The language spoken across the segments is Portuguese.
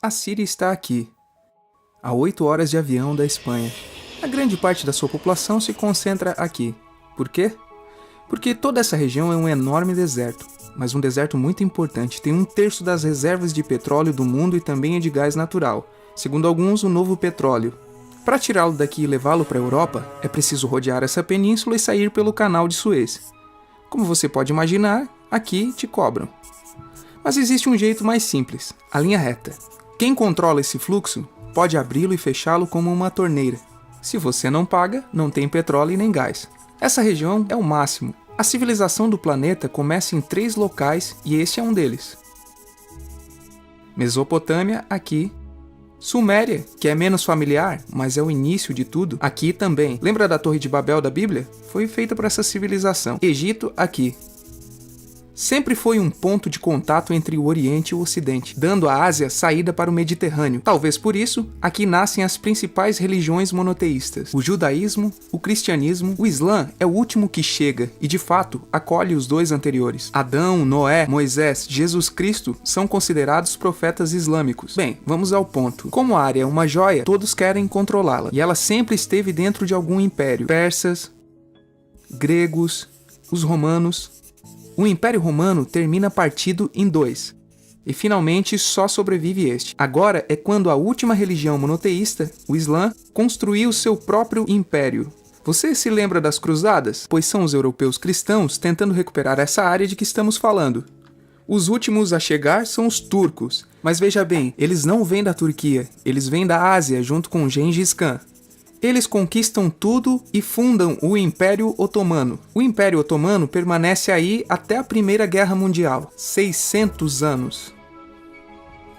A Síria está aqui, a 8 horas de avião da Espanha. A grande parte da sua população se concentra aqui. Por quê? Porque toda essa região é um enorme deserto, mas um deserto muito importante. Tem 1/3 das reservas de petróleo do mundo e também de gás natural. Segundo alguns, o novo petróleo. Para tirá-lo daqui e levá-lo para a Europa, é preciso rodear essa península e sair pelo canal de Suez. Como você pode imaginar, aqui te cobram. Mas existe um jeito mais simples, a linha reta. Quem controla esse fluxo pode abri-lo e fechá-lo como uma torneira. Se você não paga, não tem petróleo e nem gás. Essa região é o máximo. A civilização do planeta começa em 3 locais e este é um deles. Mesopotâmia, aqui. Suméria, que é menos familiar, mas é o início de tudo, aqui também. Lembra da Torre de Babel da Bíblia? Foi feita por essa civilização. Egito, aqui. Sempre foi um ponto de contato entre o Oriente e o Ocidente, dando à Ásia saída para o Mediterrâneo. Talvez por isso, aqui nascem as principais religiões monoteístas. O judaísmo, o cristianismo, o islã é o último que chega e, de fato, acolhe os 2 anteriores. Adão, Noé, Moisés, Jesus Cristo são considerados profetas islâmicos. Bem, vamos ao ponto. Como a área é uma joia, todos querem controlá-la, e ela sempre esteve dentro de algum império. Persas, gregos, os romanos. O Império Romano termina partido em 2, e finalmente só sobrevive este. Agora é quando a última religião monoteísta, o Islã, construiu seu próprio império. Você se lembra das cruzadas? Pois são os europeus cristãos tentando recuperar essa área de que estamos falando. Os últimos a chegar são os turcos, mas veja bem, eles não vêm da Turquia, eles vêm da Ásia junto com Gengis Khan. Eles conquistam tudo e fundam o Império Otomano. O Império Otomano permanece aí até a Primeira Guerra Mundial, 600 anos.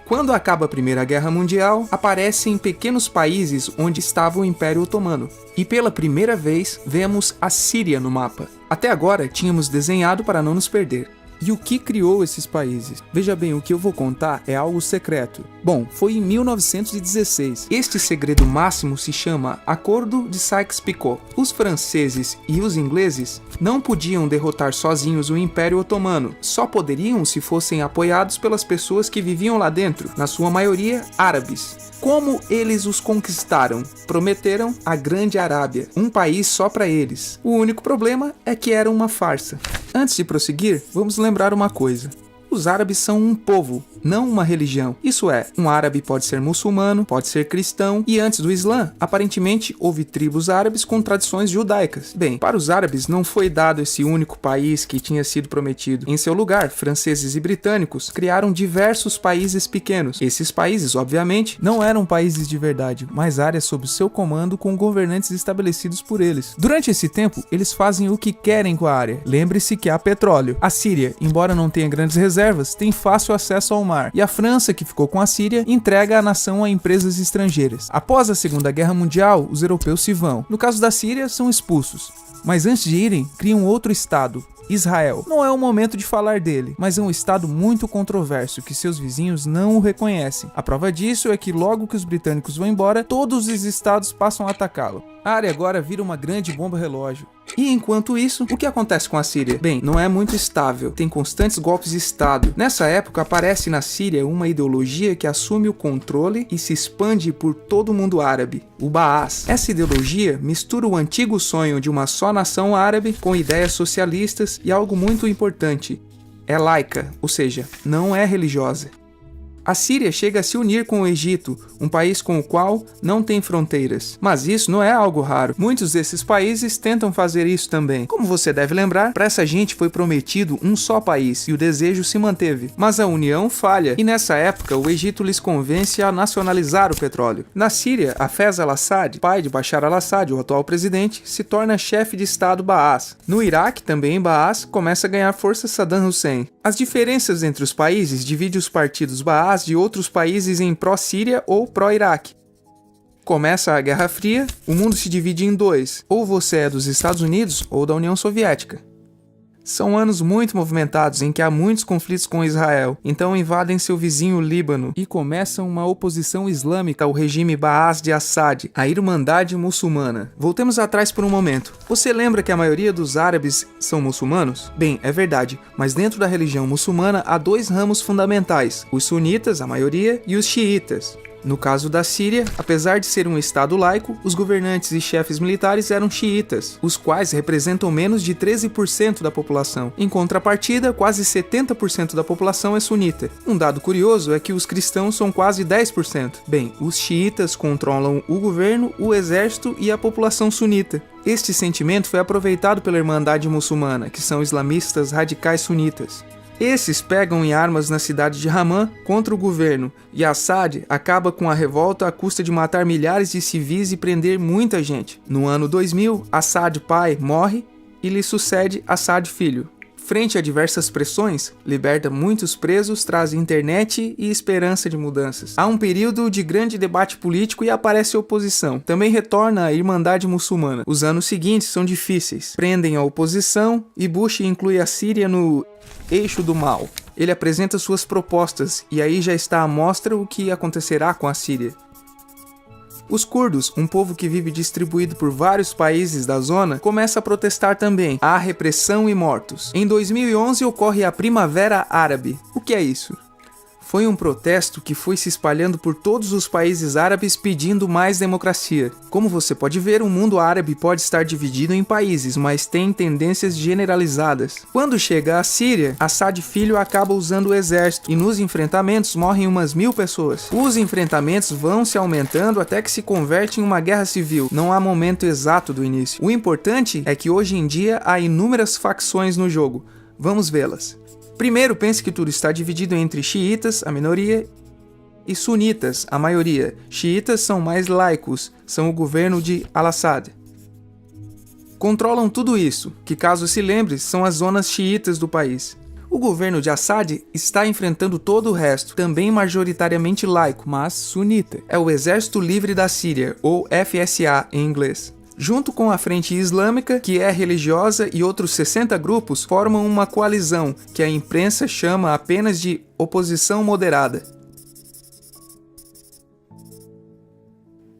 Quando acaba a Primeira Guerra Mundial, aparecem pequenos países onde estava o Império Otomano. E pela primeira vez, vemos a Síria no mapa. Até agora, tínhamos desenhado para não nos perder. E o que criou esses países? Veja bem, o que eu vou contar é algo secreto. Bom, foi em 1916. Este segredo máximo se chama Acordo de Sykes-Picot. Os franceses e os ingleses não podiam derrotar sozinhos o Império Otomano. Só poderiam se fossem apoiados pelas pessoas que viviam lá dentro, na sua maioria árabes. Como eles os conquistaram? Prometeram a Grande Arábia, um país só para eles. O único problema é que era uma farsa. Antes de prosseguir, vamos lembrar uma coisa. Os árabes são um povo, não uma religião. Isso é, um árabe pode ser muçulmano, pode ser cristão, e antes do Islã, aparentemente houve tribos árabes com tradições judaicas. Bem, para os árabes não foi dado esse único país que tinha sido prometido. Em seu lugar, franceses e britânicos criaram diversos países pequenos. Esses países, obviamente, não eram países de verdade, mas áreas sob seu comando com governantes estabelecidos por eles. Durante esse tempo, eles fazem o que querem com a área. Lembre-se que há petróleo. A Síria, embora não tenha grandes reservas, tem fácil acesso ao mar, e a França, que ficou com a Síria, entrega a nação a empresas estrangeiras. Após a Segunda Guerra Mundial, os europeus se vão. No caso da Síria, são expulsos. Mas antes de irem, criam outro estado, Israel. Não é o momento de falar dele, mas é um estado muito controverso que seus vizinhos não o reconhecem. A prova disso é que logo que os britânicos vão embora, todos os estados passam a atacá-lo. A área agora vira uma grande bomba relógio. E enquanto isso, o que acontece com a Síria? Bem, não é muito estável, tem constantes golpes de estado. Nessa época aparece na Síria uma ideologia que assume o controle e se expande por todo o mundo árabe, o Baás. Essa ideologia mistura o antigo sonho de uma só nação árabe com ideias socialistas e algo muito importante, é laica, ou seja, não é religiosa. A Síria chega a se unir com o Egito, um país com o qual não tem fronteiras. Mas isso não é algo raro. Muitos desses países tentam fazer isso também. Como você deve lembrar, para essa gente foi prometido um só país e o desejo se manteve. Mas a união falha e nessa época o Egito lhes convence a nacionalizar o petróleo. Na Síria, Hafez al-Assad, pai de Bashar al-Assad, o atual presidente, se torna chefe de estado Baás. No Iraque, também em Baás, começa a ganhar força Saddam Hussein. As diferenças entre os países dividem os partidos Baás de outros países em pró-Síria ou pró-Iraque. Começa a Guerra Fria, o mundo se divide em 2, ou você é dos Estados Unidos ou da União Soviética. São anos muito movimentados em que há muitos conflitos com Israel, então invadem seu vizinho Líbano e começam uma oposição islâmica ao regime Baas de Assad, a Irmandade Muçulmana. Voltemos atrás por um momento. Você lembra que a maioria dos árabes são muçulmanos? Bem, é verdade, mas dentro da religião muçulmana há dois ramos fundamentais, os sunitas, a maioria, e os xiitas. No caso da Síria, apesar de ser um estado laico, os governantes e chefes militares eram xiitas, os quais representam menos de 13% da população. Em contrapartida, quase 70% da população é sunita. Um dado curioso é que os cristãos são quase 10%. Bem, os xiitas controlam o governo, o exército e a população sunita. Este sentimento foi aproveitado pela Irmandade Muçulmana, que são islamistas radicais sunitas. Esses pegam em armas na cidade de Ramá contra o governo, e Assad acaba com a revolta à custa de matar milhares de civis e prender muita gente. No ano 2000, Assad pai morre e lhe sucede Assad filho. Frente a diversas pressões, liberta muitos presos, traz internet e esperança de mudanças. Há um período de grande debate político e aparece a oposição. Também retorna a Irmandade Muçulmana. Os anos seguintes são difíceis. Prendem a oposição e Bush inclui a Síria no eixo do mal. Ele apresenta suas propostas e aí já está à mostra o que acontecerá com a Síria. Os curdos, um povo que vive distribuído por vários países da zona, começa a protestar também. Há repressão e mortos. Em 2011 ocorre a Primavera Árabe. O que é isso? Foi um protesto que foi se espalhando por todos os países árabes pedindo mais democracia. Como você pode ver, o mundo árabe pode estar dividido em países, mas tem tendências generalizadas. Quando chega à Síria, Assad filho acaba usando o exército e nos enfrentamentos morrem umas 1000 pessoas. Os enfrentamentos vão se aumentando até que se converte em uma guerra civil. Não há momento exato do início. O importante é que hoje em dia há inúmeras facções no jogo. Vamos vê-las. Primeiro, pense que tudo está dividido entre xiitas, a minoria, e sunitas, a maioria. Xiitas são mais laicos, são o governo de Al-Assad. Controlam tudo isso, que caso se lembre, são as zonas xiitas do país. O governo de Assad está enfrentando todo o resto, também majoritariamente laico, mas sunita. É o Exército Livre da Síria, ou FSA em inglês. Junto com a Frente Islâmica, que é religiosa, e outros 60 grupos, formam uma coalizão, que a imprensa chama apenas de oposição moderada.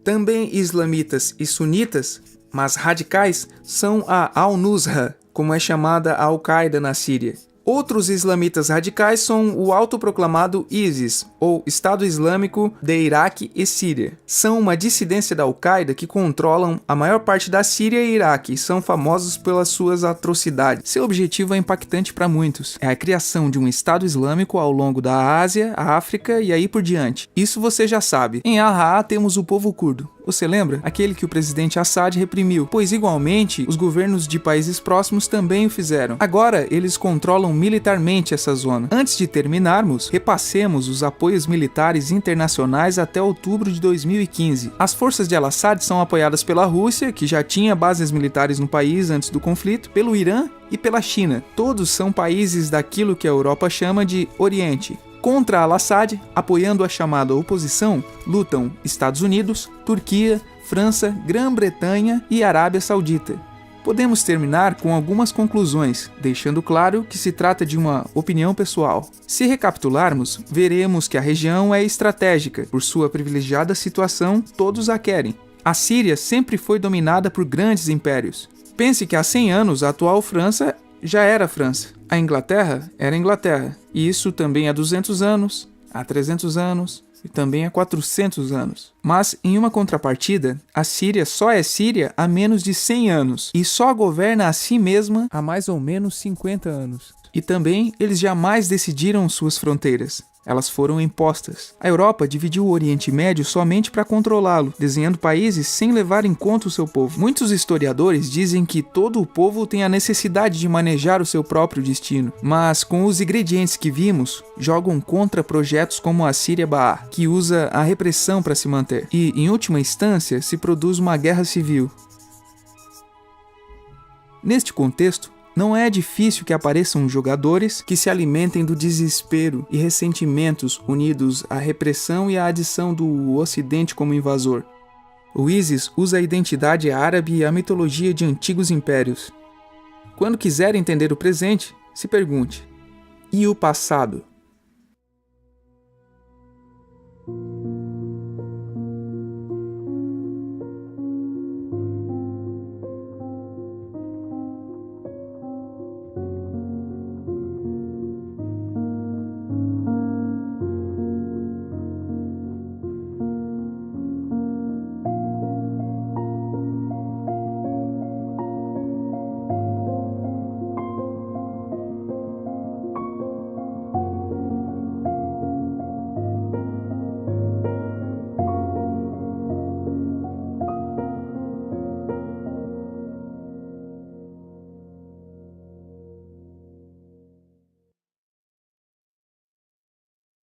Também islamitas e sunitas, mas radicais, são a Al-Nusra, como é chamada a Al-Qaeda na Síria. Outros islamitas radicais são o autoproclamado ISIS, ou Estado Islâmico de Iraque e Síria. São uma dissidência da Al-Qaeda que controlam a maior parte da Síria e Iraque e são famosos pelas suas atrocidades. Seu objetivo é impactante para muitos. É a criação de um Estado Islâmico ao longo da Ásia, a África e aí por diante. Isso você já sabe. Em Al-Raa temos o povo curdo. Você lembra? Aquele que o presidente Assad reprimiu, pois igualmente os governos de países próximos também o fizeram. Agora eles controlam militarmente essa zona. Antes de terminarmos, repassemos os apoios militares internacionais até outubro de 2015. As forças de Al-Assad são apoiadas pela Rússia, que já tinha bases militares no país antes do conflito, pelo Irã e pela China. Todos são países daquilo que a Europa chama de Oriente. Contra Al-Assad, apoiando a chamada oposição, lutam Estados Unidos, Turquia, França, Grã-Bretanha e Arábia Saudita. Podemos terminar com algumas conclusões, deixando claro que se trata de uma opinião pessoal. Se recapitularmos, veremos que a região é estratégica. Por sua privilegiada situação, todos a querem. A Síria sempre foi dominada por grandes impérios. Pense que há 100 anos a atual França já era França. A Inglaterra era Inglaterra. E isso também há 200 anos, há 300 anos e também há 400 anos. Mas, em uma contrapartida, a Síria só é Síria há menos de 100 anos e só governa a si mesma há mais ou menos 50 anos. E também eles jamais decidiram suas fronteiras. Elas foram impostas. A Europa dividiu o Oriente Médio somente para controlá-lo, desenhando países sem levar em conta o seu povo. Muitos historiadores dizem que todo o povo tem a necessidade de manejar o seu próprio destino, mas com os ingredientes que vimos, jogam contra projetos como a Síria Baá, que usa a repressão para se manter. E, em última instância, se produz uma guerra civil. Neste contexto, não é difícil que apareçam jogadores que se alimentem do desespero e ressentimentos unidos à repressão e à adição do Ocidente como invasor. O ISIS usa a identidade árabe e a mitologia de antigos impérios. Quando quiser entender o presente, se pergunte: e o passado?